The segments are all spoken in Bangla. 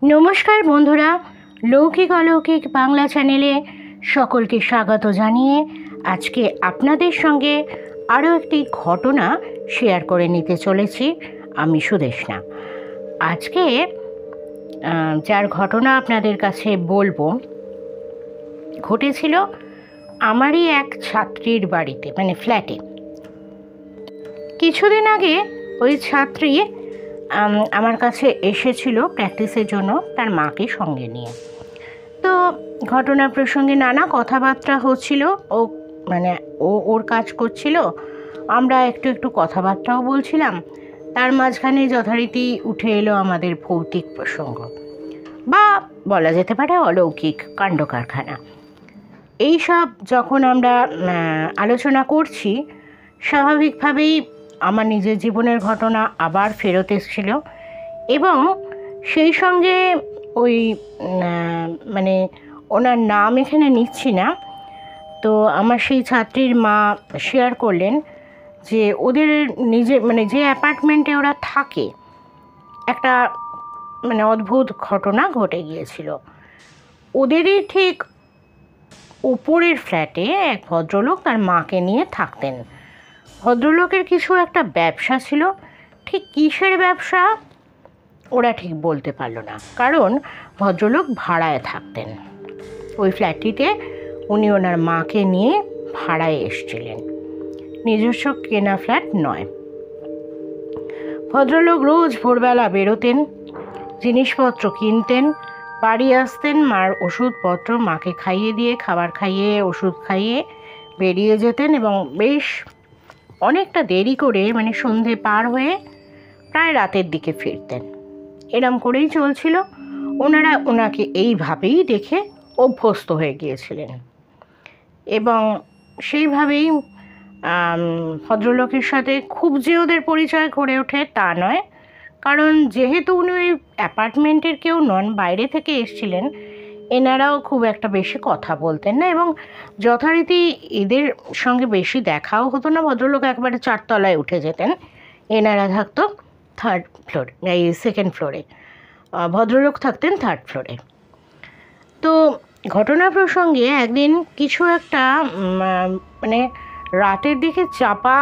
নমস্কার বন্ধুরা, লৌকিক অলৌকিক বাংলা চ্যানেলে সকলকে স্বাগত জানিয়ে আজকে আপনাদের সঙ্গে আরও একটি ঘটনা শেয়ার করে নিতে চলেছি। আমি সুদেষ্ণা। আজকে যার ঘটনা আপনাদের কাছে বলবো ঘটেছিল আমারই এক ছাত্রীর বাড়িতে, মানে ফ্ল্যাটে। কিছুদিন আগে ওই ছাত্রী আমার কাছে এসেছিল প্র্যাকটিসের জন্য, তার মাকে সঙ্গে নিয়ে। তো ঘটনা প্রসঙ্গে নানা কথাবার্তা হচ্ছিল। ও ওর কাজ করছিল, আমরা একটু একটু কথাবার্তাও বলছিলাম। তার মাঝখানে যথারীতি উঠে এলো আমাদের ভৌতিক প্রসঙ্গ, বা বলা যেতে পারে অলৌকিক কাণ্ড কারখানা। এইসব যখন আমরা আলোচনা করছি, স্বাভাবিকভাবেই আমার নিজের জীবনের ঘটনা আবার ফেরত এসেছিল। এবং সেই সঙ্গে ওই ওনার নাম এখানে নিচ্ছি না, তো আমার সেই ছাত্রীর মা শেয়ার করলেন যে ওদের যে অ্যাপার্টমেন্টে ওরা থাকে, একটা অদ্ভুত ঘটনা ঘটে গিয়েছিল। ওদেরই ঠিক উপরের ফ্ল্যাটে এক ভদ্রলোক তার মাকে নিয়ে থাকতেন। ভদ্রলোকের কিছু একটা ব্যবসা ছিল, ঠিক কিসের ব্যবসা ওরা ঠিক বলতে পারল না, কারণ ভদ্রলোক ভাড়ায় থাকতেন ওই ফ্ল্যাটটিতে। উনি ওনার মাকে নিয়ে ভাড়ায় এসেছিলেন, নিজস্ব কেনা ফ্ল্যাট নয়। ভদ্রলোক রোজ ভোরবেলা বেরোতেন, জিনিসপত্র কিনতেন, বাড়ি আসতেন, মার ওষুধপত্র মাকে খাইয়ে দিয়ে, খাবার খাইয়ে, ওষুধ খাইয়ে বেরিয়ে যেতেন এবং বেশ অনেকটা দেরি করে, সন্ধে পার হয়ে প্রায় রাতের দিকে ফিরতেন। এরম করেই চলছিল। ওনারা ওনাকে এইভাবেই দেখে অভ্যস্ত হয়ে গিয়েছিলেন এবং সেইভাবেই ভদ্রলোকের সাথে খুব যে ওদের পরিচয় গড়ে ওঠে তা নয়, কারণ যেহেতু উনি ওই অ্যাপার্টমেন্টের কেউ নন, বাইরে থেকে এসেছিলেন, এনারাও খুব একটা বেশি কথা বলতেন না এবং যথারীতি এদের সঙ্গে বেশি দেখাও হতো না। ভদ্রলোক একবারে 4 তলায় উঠে যেতেন, এনারা থাকতো 3rd ফ্লোর, এই 2nd ফ্লোরে, ভদ্রলোক থাকতেন 3rd ফ্লোরে। তো ঘটনা প্রসঙ্গে একদিন কিছু একটা রাতের দিকে চাপা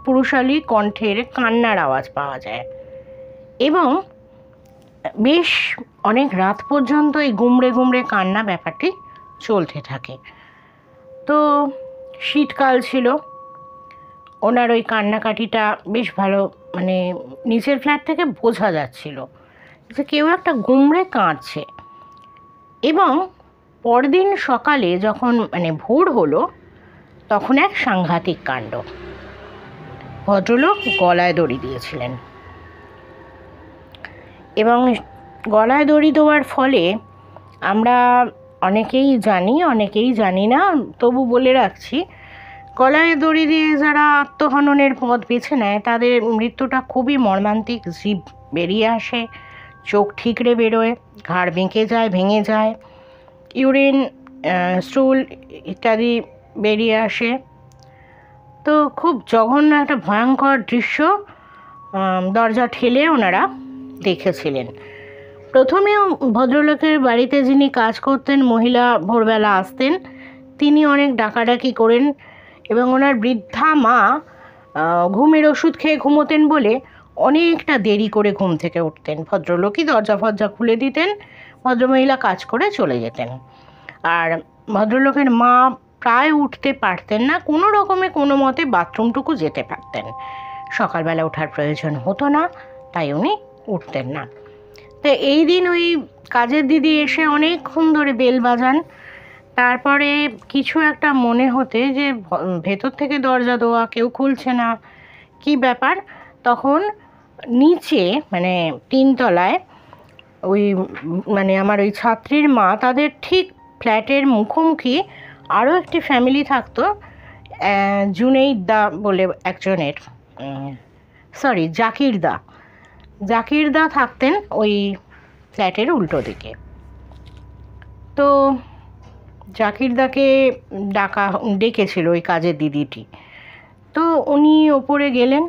পুরুষালী কণ্ঠের কান্নার আওয়াজ পাওয়া যায় এবং বেশ অনেক রাত পর্যন্ত এই গুমড়ে গুমড়ে কান্না ব্যাপারটি চলতে থাকে। তো শীতকাল ছিল, ওনার ওই কান্নাকাটিটা বেশ ভালো, নিচের ফ্ল্যাট থেকে বোঝা যাচ্ছিল যে কেউ একটা গুমড়ে কাঁদছে। এবং পরদিন সকালে যখন ভোর হলো, তখন এক সাংঘাতিক কাণ্ড। ভদ্রলোক গলায় দড়ি দিয়েছিলেন এবং গলায় দড়ি দেওয়ার ফলে আমরা অনেকেই জানি, অনেকেই জানি না, তবু বলে রাখছি, গলায় দড়ি দিয়ে যারা আত্মহননের পথ বেছে নেয় তাদের মৃত্যুটা খুবই মর্মান্তিক। জিভ বেরিয়ে আসে, চোখ ঠিকরে বেরোয়, ঘাড় বেঁকে যায়, ভেঙে যায়, ইউরিন, স্টুল ইত্যাদি বেরিয়ে আসে। তো খুব জঘন্য একটা ভয়ঙ্কর দৃশ্য দরজা ঠেলে ওনারা দেখেছিলেন। প্রথমেও ভদ্রলোকের বাড়িতে যিনি কাজ করতেন, মহিলা ভোরবেলা আসতেন, তিনি অনেক ডাকাডাকি করেন এবং ওনার বৃদ্ধা মা ঘুমের ওষুধ খেয়ে ঘুমোতেন বলে অনেকটা দেরি করে ঘুম থেকে উঠতেন। ভদ্রলোকই দরজা ফরজা খুলে দিতেন, ভদ্রমহিলা কাজ করে চলে যেতেন। আর ভদ্রলোকের মা প্রায় উঠতে পারতেন না, কোনো রকমে কোনো মতে বাথরুমটুকু যেতে পারতেন। সকালবেলা ওঠার প্রয়োজন হতো না, তাই উনি উঠতেন না। তো এই দিন ওই কাজের দিদি এসে অনেকক্ষণ ধরে বেল বাজান। তারপরে কিছু একটা মনে হতে যে ভেতর থেকে দরজা দেওয়া, কেউ খুলছে না, কি ব্যাপার। তখন নিচে 3 তলায় ওই আমার ওই ছাত্রীর মা, তাদের ঠিক ফ্ল্যাটের মুখোমুখি আরও একটি ফ্যামিলি থাকতো, জুনেইদ দা বলে একজনের, জাকির দা থাকতেন ওই ফ্ল্যাটের উল্টো দিকে। তো জাকির দাকে ডেকেছিল ওই কাজের দিদিটি। তো উনি ওপরে গেলেন,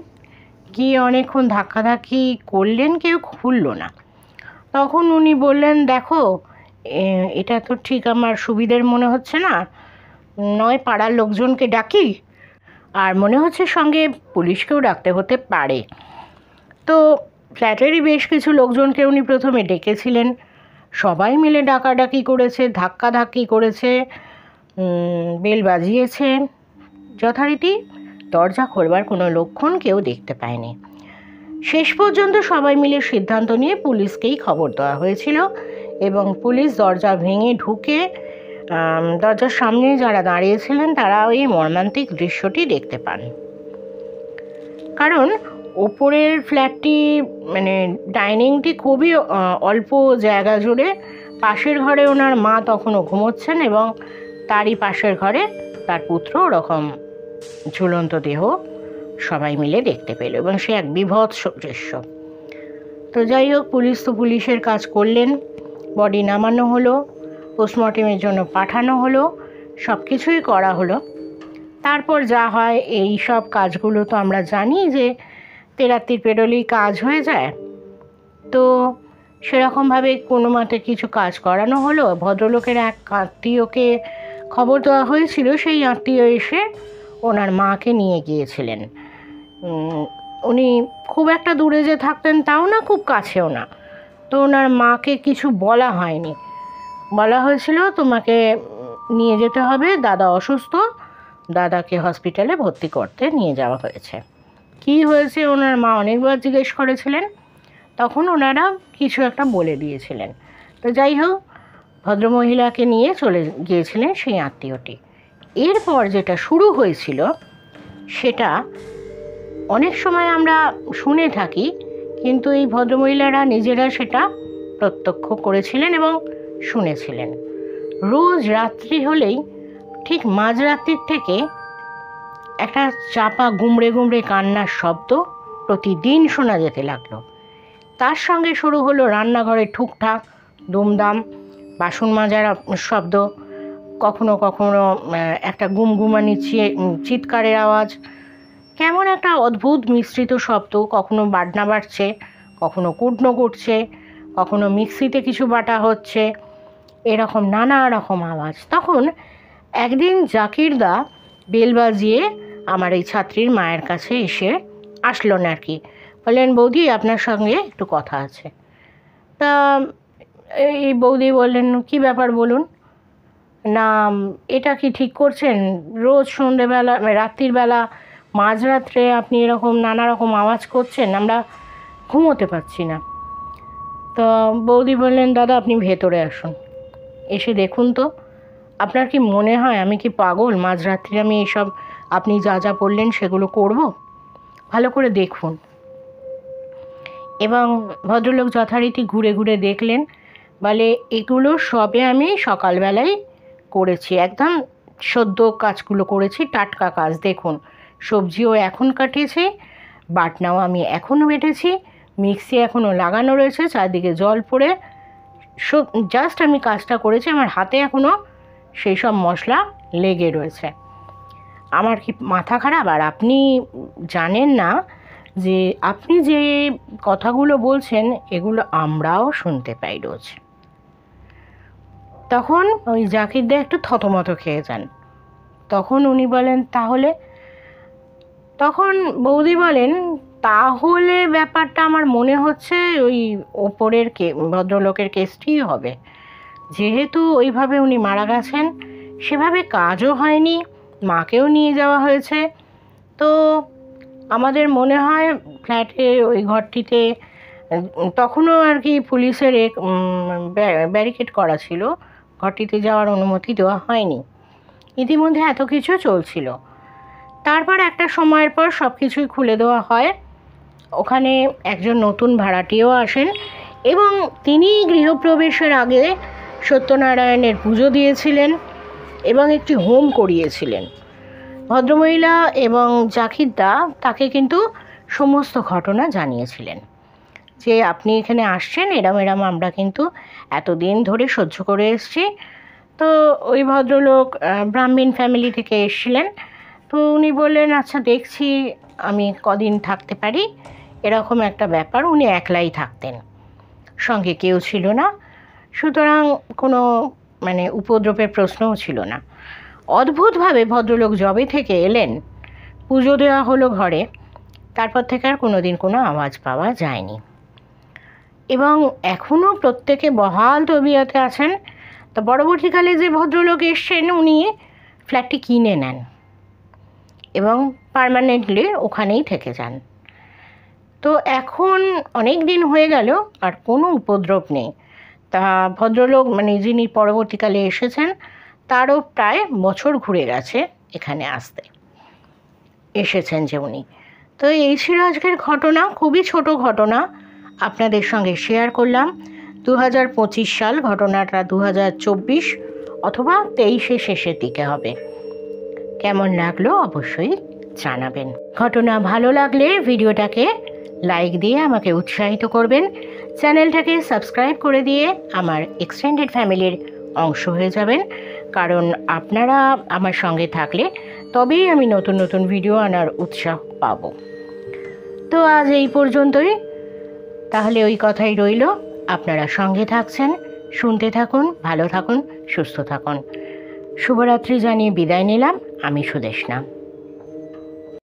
গিয়ে অনেকক্ষণ ধাক্কাধাক্কি করলেন, কেউ খুলল না। তখন উনি বললেন, দেখো এটা তো ঠিক আমার সুবিধের মনে হচ্ছে না, নয় পাড়ার লোকজনকে ডাকি, আর মনে হচ্ছে সঙ্গে পুলিশকেও ডাকতে হতে পারে। তো ফ্ল্যাটেরই বেশ কিছু লোকজনকে উনি প্রথমে ডেকেছিলেন, সবাই মিলে ডাকাডাকি করেছে, ধাক্কাধাক্কি করেছে, বেল বাজিয়েছে, যথারীতি দরজা খোলবার কোনো লক্ষণ কেউ দেখতে পায়নি। শেষ পর্যন্ত সবাই মিলে সিদ্ধান্ত নিয়ে পুলিশকেই খবর দেওয়া হয়েছিল এবং পুলিশ দরজা ভেঙে ঢুকে দরজার সামনে যারা দাঁড়িয়েছিলেন তারা ওই মর্মান্তিক দৃশ্যটি দেখতে পান। কারণ ওপরের ফ্ল্যাটটি মানে ডাইনিংটি খুবই অল্প জায়গা জুড়ে, পাশের ঘরে ওনার মা তখনও ঘুমোচ্ছেন এবং তারই পাশের ঘরে তার পুত্র ওরকম ঝুলন্ত দেহ সবাই মিলে দেখতে পেল এবং সে এক বীভৎস দৃশ্য। তো যাই হোক, পুলিশ তো পুলিশের কাজ করলেন, বডি নামানো হলো, পোস্টমর্টেমের জন্য পাঠানো হলো, সব কিছুই করা হলো। তারপর যা হয় এই সব কাজগুলো তো আমরা জানি যে তেরাত্রির পেরোলেই কাজ হয়ে যায়। তো সেরকমভাবে কোনো মতে কিছু কাজ করানো হলো। ভদ্রলোকের এক আত্মীয়কে খবর দেওয়া হয়েছিল, সেই আত্মীয় এসে ওনার মাকে নিয়ে গিয়েছিলেন। উনি খুব একটা দূরে যে থাকতেন তাও না, খুব কাছেও না। তো ওনার মাকে কিছু বলা হয়নি, বলা হয়েছিল তোমাকে নিয়ে যেতে হবে, দাদা অসুস্থ, দাদাকে হসপিটালে ভর্তি করতে নিয়ে যাওয়া হয়েছে। কি হয়েছে ওনার মা অনেকবার জিজ্ঞেস করেছিলেন, তখন ওনারা কিছু একটা বলে দিয়েছিলেন। তো যাই হোক, ভদ্রমহিলাকে নিয়ে চলে গিয়েছিলেন সেই আত্মীয়টি। এরপর যেটা শুরু হয়েছিল সেটা অনেক সময় আমরা শুনে থাকি, কিন্তু এই ভদ্রমহিলারা নিজেরা সেটা প্রত্যক্ষ করেছিলেন এবং শুনেছিলেন। রোজ রাত্রি হলেই ঠিক মাঝরাত্রির থেকে একটা চাপা গুমড়ে গুমড়ে কান্নার শব্দ প্রতিদিন শোনা যেতে লাগলো। তার সঙ্গে শুরু হলো রান্নাঘরে ঠুকঠাক দুমদাম বাসন মাজার শব্দ, কখনো কখনো একটা গুমগুমানি চিৎকারের আওয়াজ, কেমন একটা অদ্ভুত মিশ্রিত শব্দ, কখনো বাটনা বাটছে, কখনো কুটনো কুটছে, কখনো মিক্সিতে কিছু বাটা হচ্ছে, এরকম নানা রকম আওয়াজ। তখন একদিন জাকিরদা বেল বাজিয়ে আমার এই ছাত্রীর মায়ের কাছে এসে আসলেন আর কি, বললেন, বৌদি আপনার সঙ্গে একটু কথা আছে। তা এই বৌদি বললেন, কি ব্যাপার বলুন। না এটা কি ঠিক করছেন, রোজ সন্ধেবেলা রাত্রিবেলা মাঝরাত্রে আপনি এরকম নানা রকম আওয়াজ করছেন, আমরা ঘুমোতে পারছি না। তো বৌদি বললেন, দাদা আপনি ভেতরে আসুন, এসে দেখুন তো, আপনার কি মনে হয় আমি কি পাগল, মাঝরাত্রি আমি এইসব আপনি যা যা বললেন সেগুলো করব? ভালো করে দেখুন। এবং ভদ্রলোক যথারীতি ঘুরে ঘুরে দেখলেন, বলে এগুলো সবে আমি সকালবেলায় করেছি, একদম সদ্য কাজগুলো করেছি, টাটকা কাজ। দেখুন, সবজিও এখন কাটিয়েছি, বাটনাও আমি এখনও বেটেছি, মিক্সি এখনও লাগানো রয়েছে, চারদিকে জল পড়ে, জাস্ট আমি কাজটা করেছি, আমার হাতে এখনও সেই সব মশলা লেগে রয়েছে। আমার কি মাথা খারাপ? আর আপনি জানেন না যে আপনি যে কথাগুলো বলছেন এগুলো আমরাও শুনতে পাই রোজ। তখন ওই জাকিরদা একটু থতমত খেয়ে যান। তখন উনি বলেন, তাহলে? তখন বৌদি বলেন, তাহলে ব্যাপারটা আমার মনে হচ্ছে ওই ওপরের ভদ্রলোকের কেসটিই হবে, যেহেতু ওইভাবে উনি মারা গেছেন, সেভাবে কাজও হয়নি, মাকেও নিয়ে যাওয়া হয়েছে। তো আমাদের মনে হয় ফ্ল্যাটে ওই ঘরটিতে তখনও আর কি পুলিশের ব্যারিকেড করা ছিল, ঘরটিতে যাওয়ার অনুমতি দেওয়া হয়নি। ইতিমধ্যে এত কিছু চলছিল। তারপর একটা সময়ের পর সব কিছুই খুলে দেওয়া হয়। ওখানে একজন নতুন ভাড়াটিও আসেন এবং তিনি গৃহপ্রবেশের আগে সত্যনারায়ণের পুজো দিয়েছিলেন এবং একটি হোম করিয়েছিলেন। ভদ্রমহিলা এবং জাকিরদা তাকে কিন্তু সমস্ত ঘটনা জানিয়েছিলেন যে আপনি এখানে আসছেন, এরম এরম আমরা কিন্তু এতদিন ধরে সহ্য করে এসেছি। তো ওই ভদ্রলোক ব্রাহ্মণ ফ্যামিলি থেকে এসেছিলেন। তো উনি বললেন, আচ্ছা দেখছি আমি কদিন থাকতে পারি, এরকম একটা ব্যাপার। উনি একলাই থাকতেন। সঙ্গে কেউ ছিল না, সুতরাং কোনো উপদ্রবের প্রশ্নও ছিল না। অদ্ভুতভাবে ভদ্রলোক যবে থেকে এলেন, পুজো দেওয়া হলো ঘরে, তারপর থেকে আর কোনো দিন কোনো আওয়াজ পাওয়া যায়নি। এবং এখনও প্রত্যেকে বহাল তবিয়তে আছেন। তো পরবর্তীকালে যে ভদ্রলোক এসছেন, উনি ফ্ল্যাটটি কিনে নেন এবং পার্মানেন্টলি ওখানেই থেকে যান। তো এখন অনেক দিন হয়ে গেল আর কোনো উপদ্রব নেই। তা ভদ্রলোক যিনি পরবর্তীকালে এসেছেন, তারও প্রায় বছর ঘুরে গেছে এখানে আসতে, এসেছেন যে উনি। তো এই ছিল আজকের ঘটনা, খুবই ছোট ঘটনা, আপনাদের সঙ্গে শেয়ার করলাম। 2025 সাল, ঘটনাটা 2024 অথবা 23 শেষের দিকে হবে। কেমন লাগলো অবশ্যই জানাবেন। ঘটনা ভালো লাগলে ভিডিওটাকে লাইক দিয়ে আমাকে উৎসাহিত করবেন। চ্যানেলটাকে সাবস্ক্রাইব করে দিয়ে আমার এক্সটেন্ডেড ফ্যামিলির অংশ হয়ে যাবেন, কারণ আপনারা আমার সঙ্গে থাকলে তবেই আমি নতুন নতুন ভিডিও আনার উৎসাহ পাব। তো আজ এই পর্যন্তই, তাহলে ওই কথাই রইল। আপনারা সঙ্গে থাকছেন, শুনতে থাকুন, ভালো থাকুন, সুস্থ থাকুন। শুভরাত্রি জানিয়ে বিদায় নিলাম। আমি সুদেষ্ণা।